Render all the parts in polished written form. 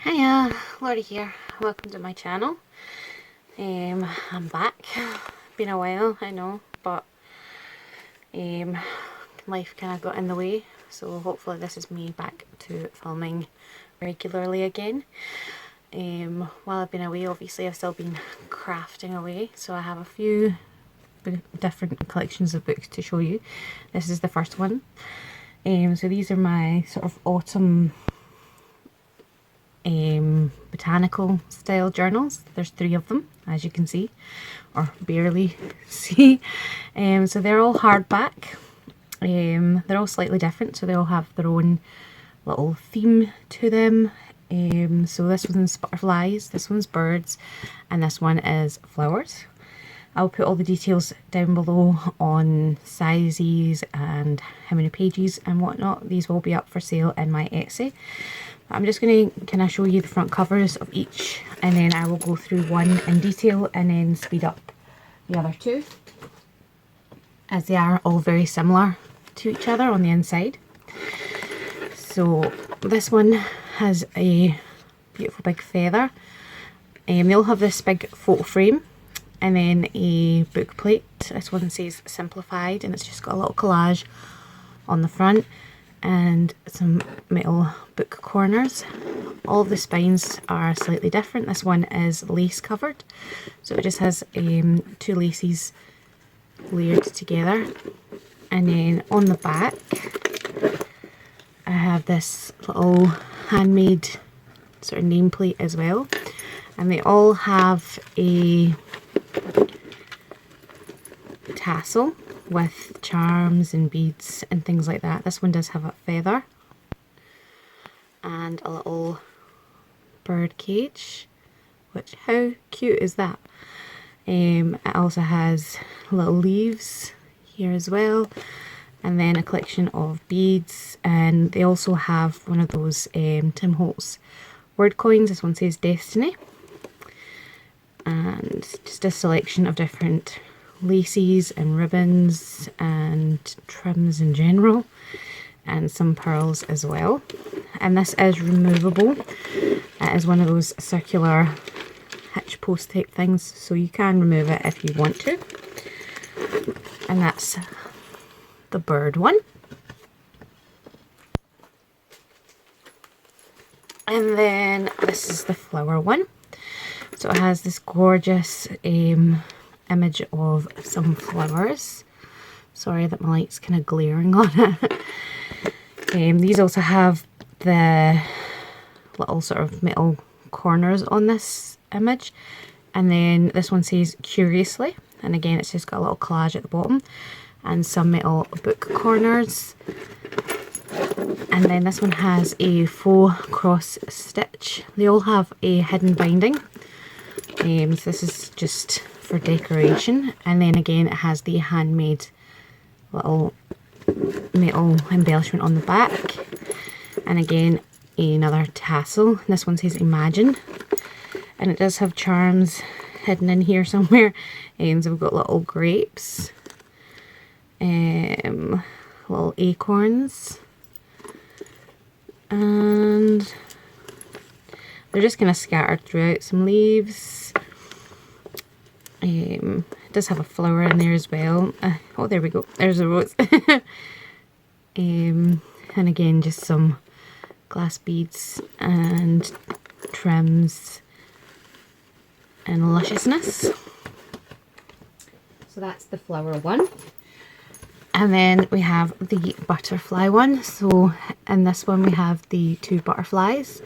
Hiya, Laurie here. Welcome to my channel. I'm back. Been a while, I know, but life kind of got in the way, so hopefully this is me back to filming regularly again. While I've been away, obviously I've still been crafting away, so I have a few different collections of books to show you. This is the first one. So these are my sort of autumn botanical style journals. There's 3 of them, as you can see, or barely see. So they're all hardback. They're all slightly different, so they all have their own little theme to them. So this one's butterflies, this one's birds, and this one is flowers. I'll put all the details down below on sizes and how many pages and whatnot. These will be up for sale in my Etsy. I'm just going to kind of show you the front covers of each, and then I will go through one in detail and then speed up the other 2, as they are all very similar to each other on the inside. So this one has a beautiful big feather. They all have this big photo frame and then a book plate. This one says simplified, and it's just got a little collage on the front and some metal book corners. All of the spines are slightly different. This one is lace covered, so it just has 2 laces layered together. And then on the back I have this little handmade sort of nameplate as well, and they all have a tassel with charms and beads and things like that. This one does have a feather and a little bird cage, which, how cute is that? It also has little leaves here as well, and then a collection of beads, and they also have one of those Tim Holtz word coins. This one says Destiny, and just a selection of different laces and ribbons and trims in general, and some pearls as well. And this is removable. It is one of those circular hitch post type things, so you can remove it if you want to. And that's the bird one. And then this is the flower one. So it has this gorgeous image of some flowers. Sorry that my light's kind of glaring on it. These also have the little sort of metal corners on this image, and then this one says curiously, and again it's just got a little collage at the bottom and some metal book corners. And then this one has a faux cross stitch. They all have a hidden binding, so this is just for decoration. And then again it has the handmade little metal embellishment on the back, and again another tassel. This one says imagine, and it does have charms hidden in here somewhere. And so we've got little grapes, little acorns, and they're just kind of scattered throughout. Some leaves. It does have a flower in there as well. Oh, there we go. There's a rose. And again, just some glass beads and trims and lusciousness. So that's the flower one. And then we have the butterfly one. So in this one we have the 2 butterflies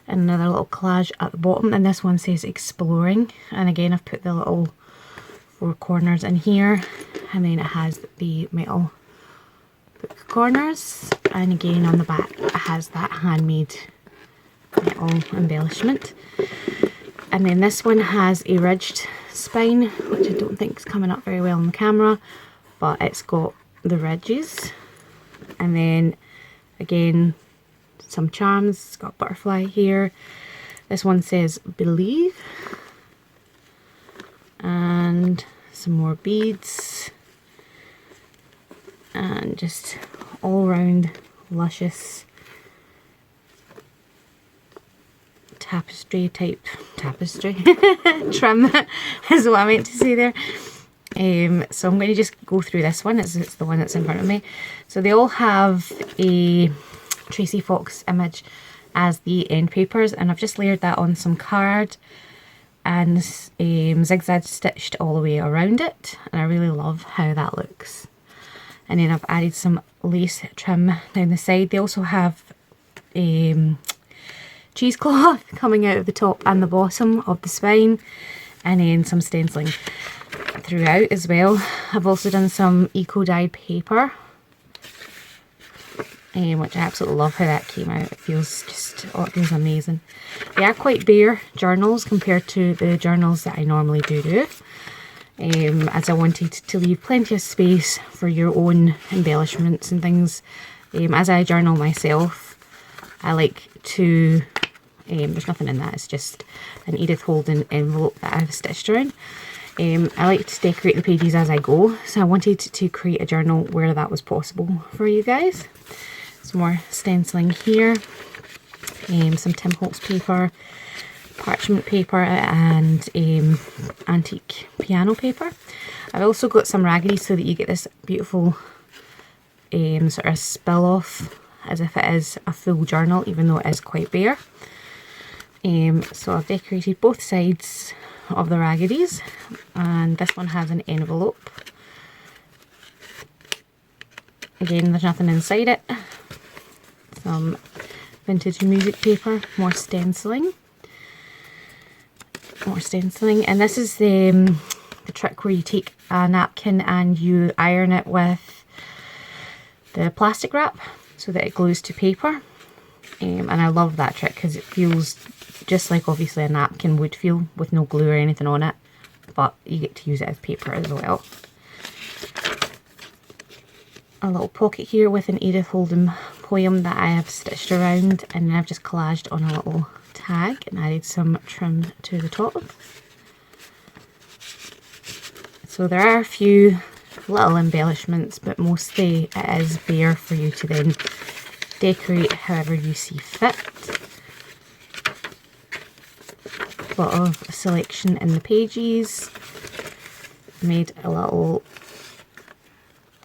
and another little collage at the bottom, and this one says exploring, and again I've put the little 4 corners in here, and then it has the metal book corners, and again on the back it has that handmade metal embellishment. And then this one has a ridged spine, which I don't think is coming up very well on the camera, but it's got the ridges. And then again some charms. It's got a butterfly here. This one says believe, and some more beads, and just all round luscious tapestry type trim is what I meant to say there. So I'm going to just go through this one. It's the one that's in front of me. So they all have a Tracy Fox image as the end papers, and I've just layered that on some card and zigzag stitched all the way around it, and I really love how that looks. And then I've added some lace trim down the side. They also have cheesecloth coming out of the top and the bottom of the spine, and then some stenciling throughout as well. I've also done some eco-dyed paper, which I absolutely love how that came out. It feels just, oh, it feels amazing. They are quite bare journals compared to the journals that I normally do, as I wanted to leave plenty of space for your own embellishments and things. As I journal myself, I like to, there's nothing in that, it's just an Edith Holden envelope that I've stitched around. I like to decorate the pages as I go, so I wanted to create a journal where that was possible for you guys. Some more stenciling here, some Tim Holtz paper, parchment paper, and antique piano paper. I've also got some raggedy so that you get this beautiful sort of spill off as if it is a full journal, even though it is quite bare. So I've decorated both sides of the raggedy's, and this one has an envelope. Again, there's nothing inside it. Some vintage music paper, more stenciling, and this is the trick where you take a napkin and you iron it with the plastic wrap so that it glues to paper. And I love that trick because it feels just like obviously a napkin would feel with no glue or anything on it, but you get to use it as paper as well. A little pocket here with an Edith Holden poem that I have stitched around, and then I've just collaged on a little tag and added some trim to the top. So there are a few little embellishments, but mostly it is bare for you to then decorate however you see fit. A lot of selection in the pages. Made a little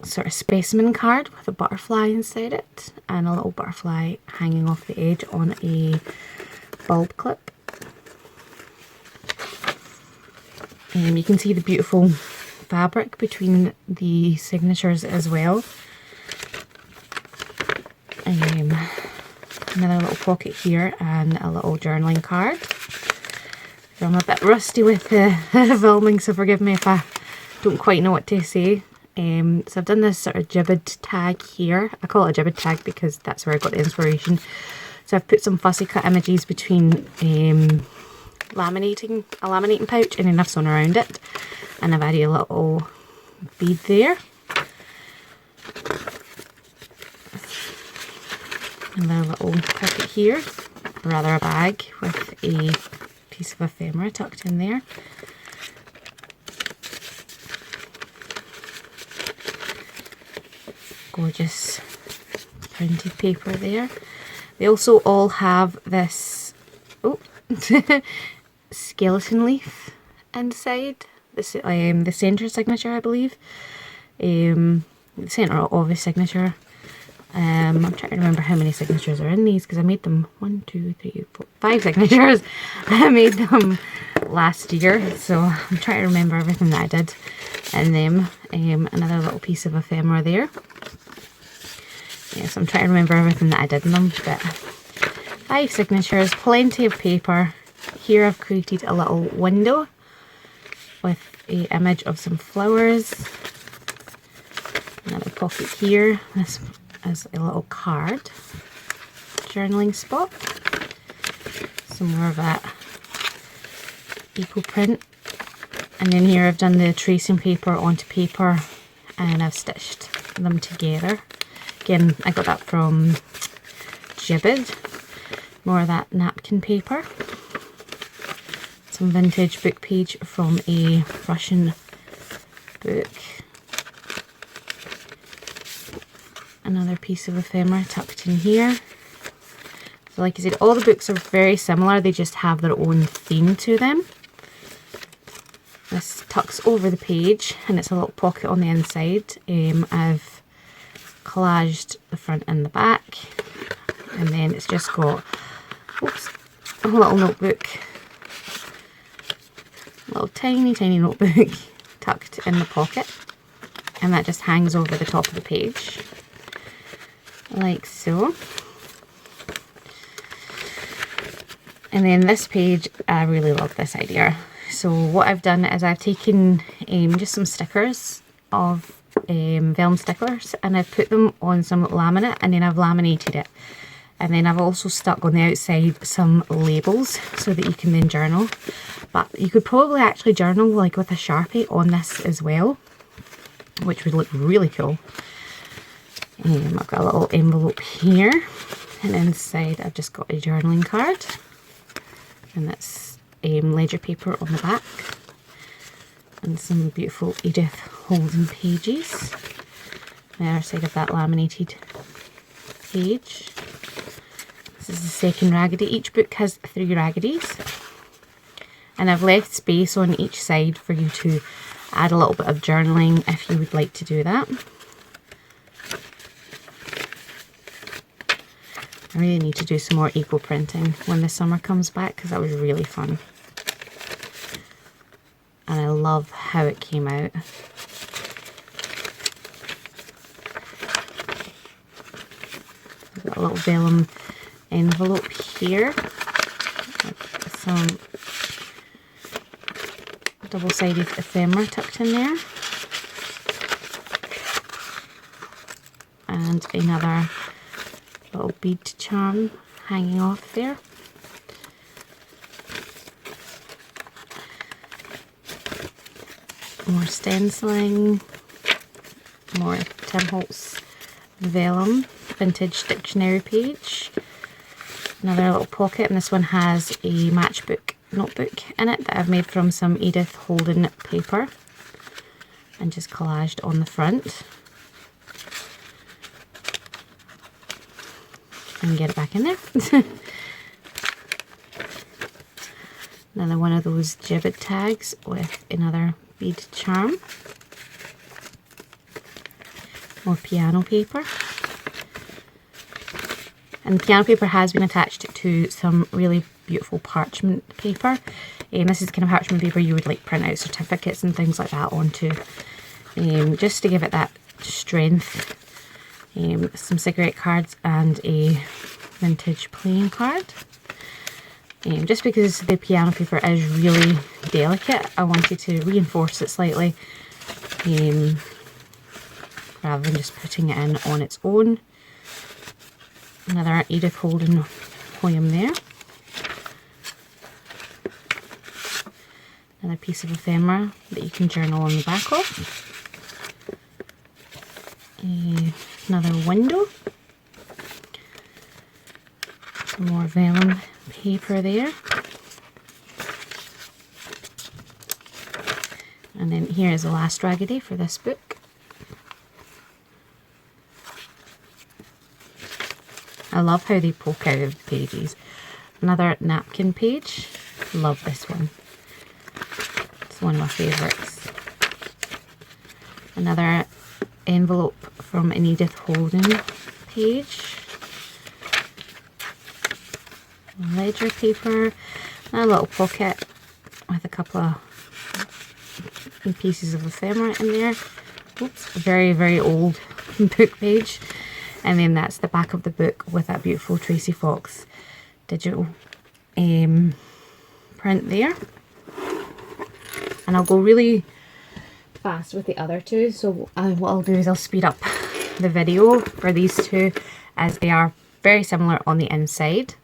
sort of specimen card with a butterfly inside it, and a little butterfly hanging off the edge on a bulb clip. You can see the beautiful fabric between the signatures as well. Another little pocket here and a little journaling card. So I'm a bit rusty with the filming, so forgive me if I don't quite know what to say. So I've done this sort of jibbed tag here. I call it a jibbed tag because that's where I got the inspiration. So I've put some fussy cut images between a laminating pouch, and then I've sewn around it, and I've added a little bead there. Another little pocket here, or rather a bag with a piece of ephemera tucked in there. Gorgeous printed paper there. They also all have this skeleton leaf inside. This the centre signature, I believe. The centre of a signature. I'm trying to remember how many signatures are in these because I made them 1, 2, 3, 4, 5 signatures. I made them last year, so I'm trying to remember everything that I did in them. Another little piece of ephemera there. Yes, I'm trying to remember everything that I did in them, but 5 signatures, plenty of paper. Here I've created a little window with an image of some flowers. Another pocket here. This is a little card journaling spot. Some more of that eco print. And then here I've done the tracing paper onto paper and I've stitched them together. Again, I got that from Jibbed. More of that napkin paper. Some vintage book page from a Russian book. Another piece of ephemera tucked in here. There's a like I said, all the books are very similar, they just have their own theme to them. This tucks over the page and it's a little pocket on the inside. I've collaged the front and the back, and then it's just got a little notebook, a little tiny notebook tucked in the pocket, and that just hangs over the top of the page like so. And then this page, I really love this idea. So what I've done is I've taken just some stickers of vellum stickers, and I've put them on some laminate, and then I've laminated it. And then I've also stuck on the outside some labels so that you can then journal. But you could probably actually journal like with a Sharpie on this as well, which would look really cool. I've got a little envelope here, and inside I've just got a journaling card, and that's ledger paper on the back, and some beautiful Edith Holden pages. The other side of that laminated page. This is the second raggedy. Each book has 3 raggedies, and I've left space on each side for you to add a little bit of journaling if you would like to do that. I really need to do some more eco printing when the summer comes back, because that was really fun. And I love how it came out. I've got a little vellum envelope here. Some double-sided ephemera tucked in there. And another little bead charm hanging off there. More stenciling, more Tim Holtz vellum vintage dictionary page. Another little pocket, and this one has a matchbook notebook in it that I've made from some Edith Holden paper and just collaged on the front. And get it back in there. Another one of those gibbet tags with another bead charm. More piano paper. And the piano paper has been attached to some really beautiful parchment paper. This is the kind of parchment paper you would like print out certificates and things like that onto, just to give it that strength. Some cigarette cards and a vintage playing card. Just because the piano paper is really delicate, I wanted to reinforce it slightly rather than just putting it in on its own. Another Edith Holden poem there. Another piece of ephemera that you can journal on the back of. Another window. Some more vellum paper there. And then here is the last raggedy for this book. I love how they poke out of the pages. Another napkin page. Love this one. It's one of my favourites. Another envelope from an Edith Holden page. Ledger paper. And a little pocket with a couple of pieces of ephemera in there. Oops, very old book page. And then that's the back of the book with that beautiful Tracy Fox digital print there. And I'll go really fast with the other two, so what I'll do is I'll speed up the video for these two as they are very similar on the inside.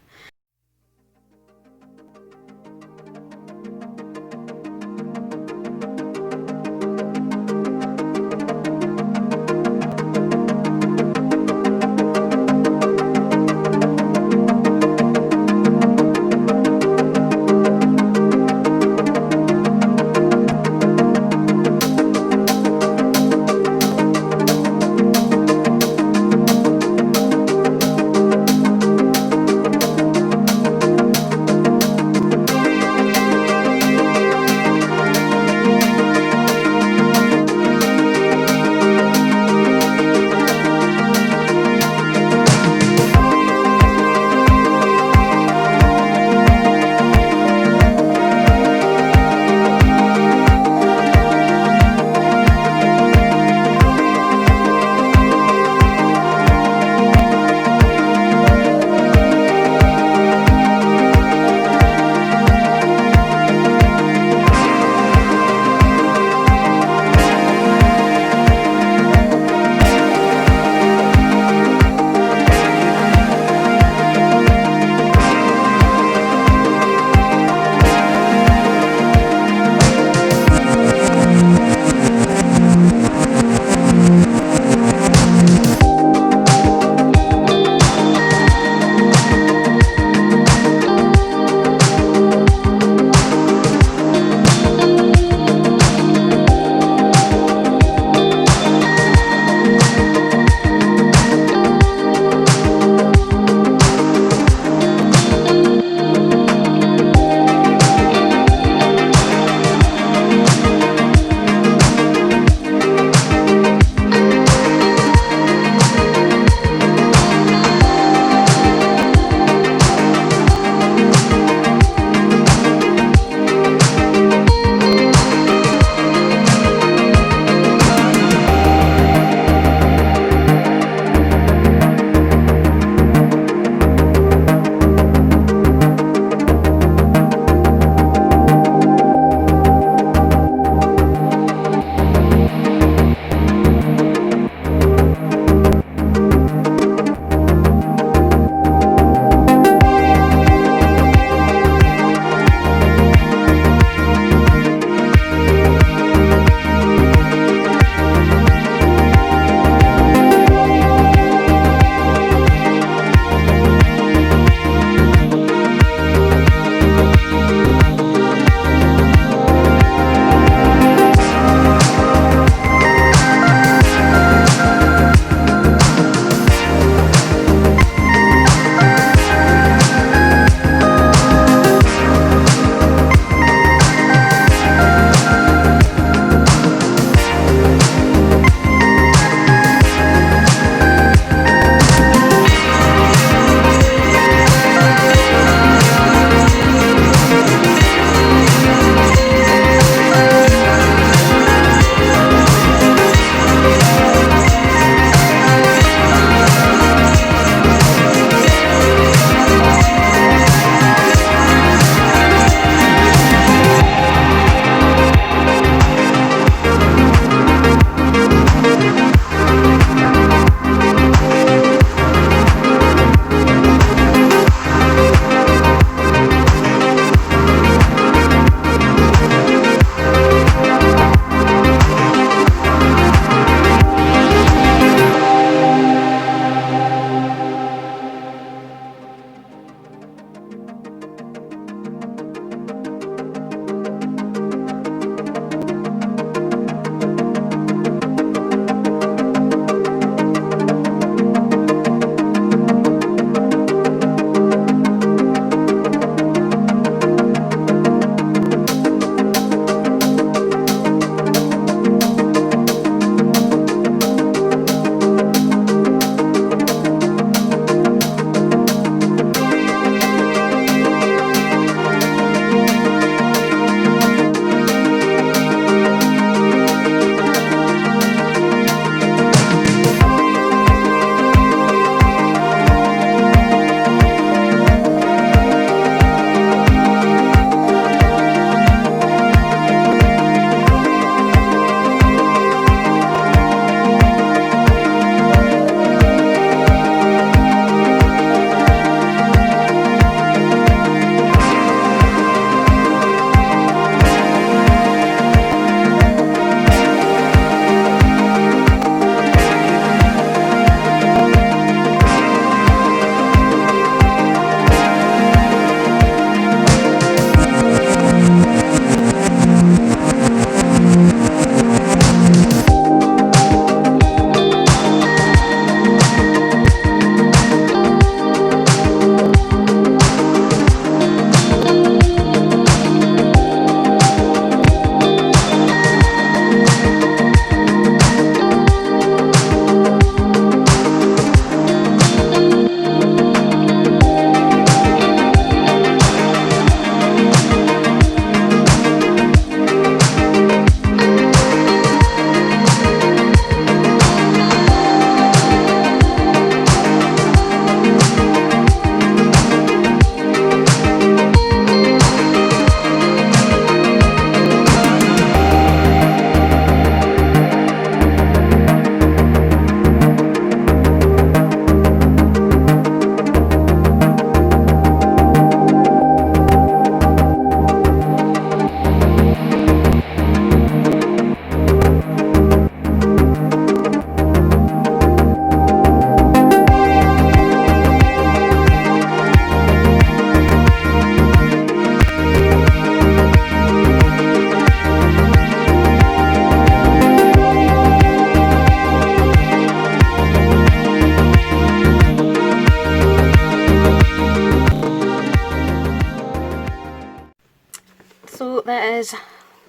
is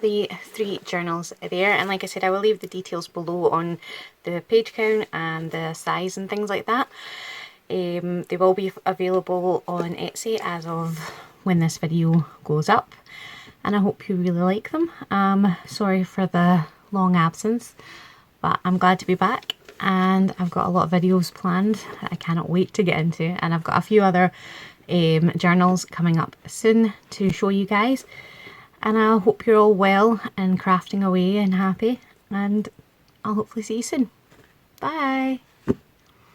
the 3 journals there, and like I said, I will leave the details below on the page count and the size and things like that. They will be available on Etsy as of when this video goes up, and I hope you really like them. Sorry for the long absence, but I'm glad to be back, and I've got a lot of videos planned that I cannot wait to get into, and I've got a few other journals coming up soon to show you guys. And I hope you're all well and crafting away and happy, and I'll hopefully see you soon. Bye!